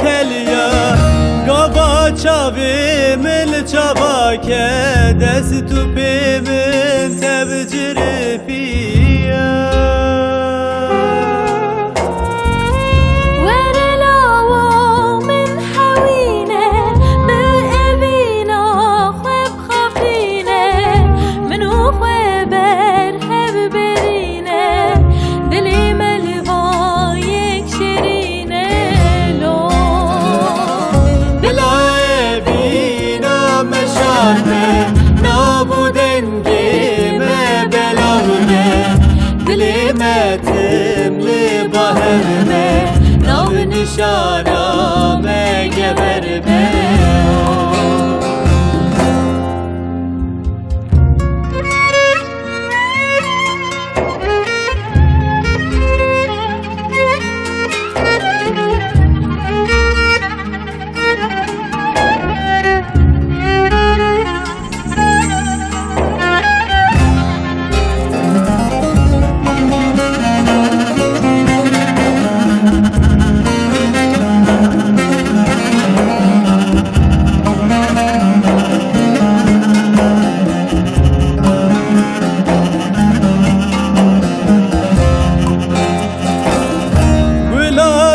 کلیا گابا چاوی مل چابا که دست تو پی من تبجر فیا متم لبهرنا نو نشانا ما جبرنا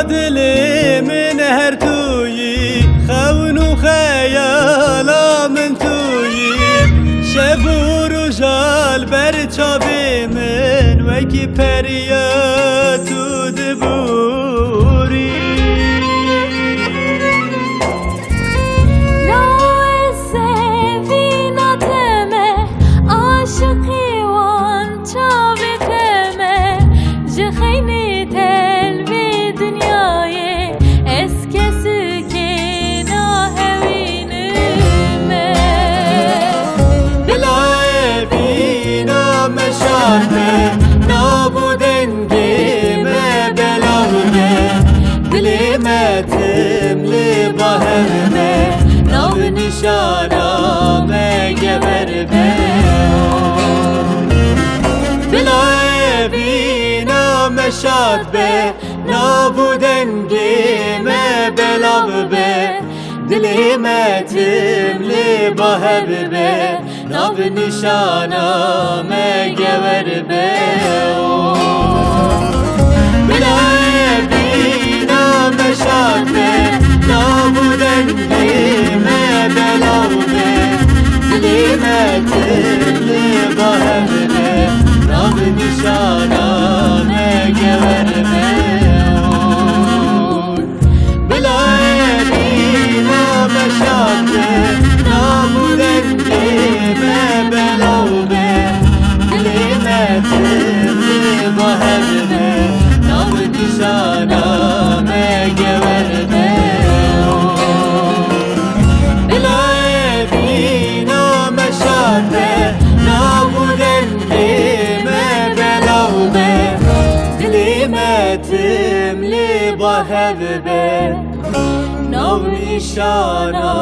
دلي من هرتوي خون وخيالا من توي شبو رجال برچاوي من وكي پرياتو دبوري لا سفينة تمه عاشقي وان چاوي تمه جخيني متم لبهرنا نو نشانا ما جبرنا بلا بينا مشاد به نابودن ما بلا به دلي متم لبهرنا نو نشانا ما جبرنا بلا مشاته نابودن ما بلاوه کلمت لبهرنه ناب نشانا نگورنه بلاینا مشاته نابودن ما بلاوه کلمت لبهرنه ناب نشانا متم لبهرنه نو نشانا